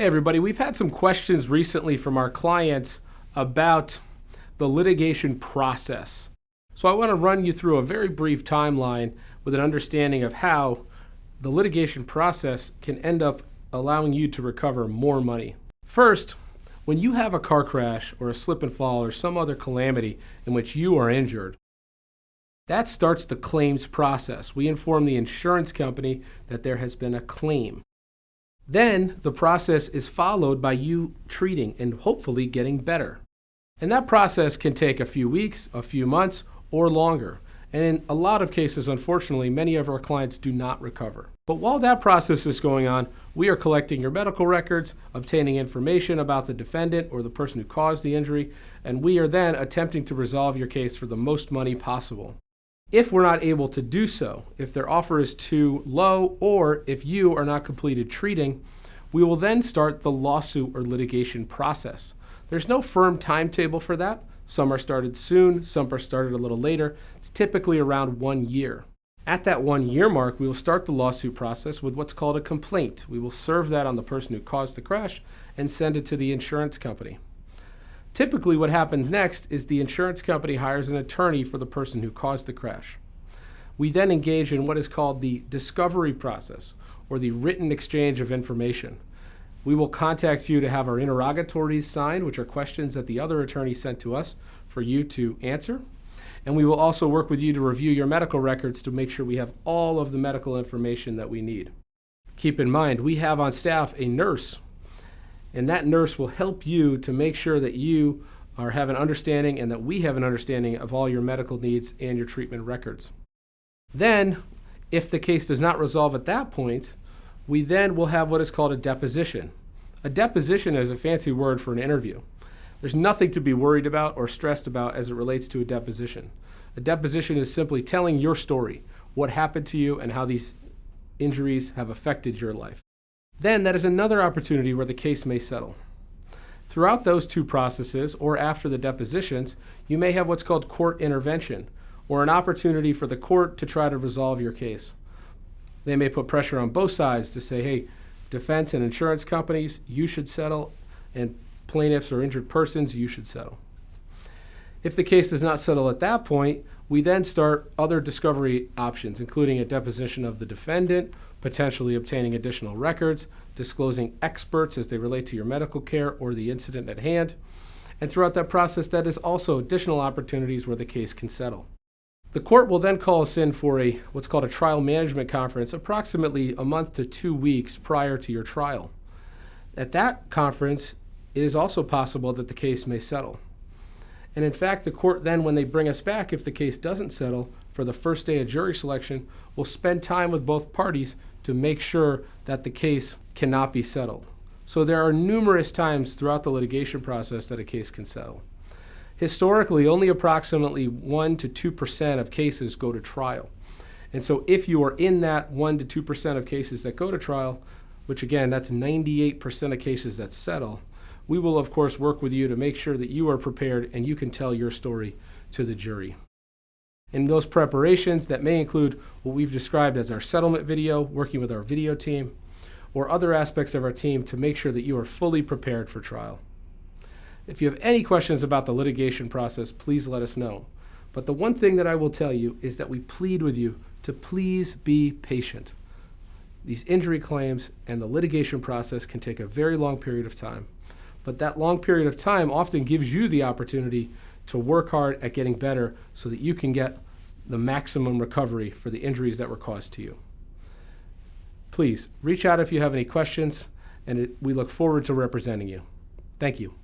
Hey everybody, we've had some questions recently from our clients about the litigation process. So I want to run you through a very brief timeline with an understanding of how the litigation process can end up allowing you to recover more money. First, when you have a car crash or a slip and fall or some other calamity in which you are injured, that starts the claims process. We inform the insurance company that there has been a claim. Then the process is followed by you treating and hopefully getting better. And that process can take a few weeks, a few months, or longer. And in a lot of cases, unfortunately, many of our clients do not recover. But while that process is going on, we are collecting your medical records, obtaining information about the defendant or the person who caused the injury, and we are then attempting to resolve your case for the most money possible. If we're not able to do so, if their offer is too low, or if you are not completed treating, we will then start the lawsuit or litigation process. There's no firm timetable for that. Some are started soon, some are started a little later. It's typically around 1 year. At that 1 year mark, we will start the lawsuit process with what's called a complaint. We will serve that on the person who caused the crash and send it to the insurance company. Typically what happens next is the insurance company hires an attorney for the person who caused the crash. We then engage in what is called the discovery process, or the written exchange of information. We will contact you to have our interrogatories signed, which are questions that the other attorney sent to us for you to answer. And we will also work with you to review your medical records to make sure we have all of the medical information that we need. Keep in mind, we have on staff a nurse, and that nurse will help you to make sure that you have an understanding and that we have an understanding of all your medical needs and your treatment records. Then, if the case does not resolve at that point, we then will have what is called a deposition. A deposition is a fancy word for an interview. There's nothing to be worried about or stressed about as it relates to a deposition. A deposition is simply telling your story, what happened to you and how these injuries have affected your life. Then that is another opportunity where the case may settle. Throughout those two processes, or after the depositions, you may have what's called court intervention, or an opportunity for the court to try to resolve your case. They may put pressure on both sides to say, hey, defense and insurance companies, you should settle, and plaintiffs or injured persons, you should settle. If the case does not settle at that point, we then start other discovery options, including a deposition of the defendant, potentially obtaining additional records, disclosing experts as they relate to your medical care or the incident at hand. And throughout that process, that is also additional opportunities where the case can settle. The court will then call us in for what's called a trial management conference, approximately a month to 2 weeks prior to your trial. At that conference, it is also possible that the case may settle. And in fact, the court then, when they bring us back, if the case doesn't settle, for the first day of jury selection, will spend time with both parties to make sure that the case cannot be settled. So there are numerous times throughout the litigation process that a case can settle. Historically, only approximately 1% to 2% of cases go to trial. And so if you are in that 1% to 2% of cases that go to trial, which again, that's 98% of cases that settle, we will of course work with you to make sure that you are prepared and you can tell your story to the jury. In those preparations, that may include what we've described as our settlement video, working with our video team, or other aspects of our team to make sure that you are fully prepared for trial. If you have any questions about the litigation process, please let us know. But the one thing that I will tell you is that we plead with you to please be patient. These injury claims and the litigation process can take a very long period of time. But that long period of time often gives you the opportunity to work hard at getting better so that you can get the maximum recovery for the injuries that were caused to you. Please reach out if you have any questions, and we look forward to representing you. Thank you.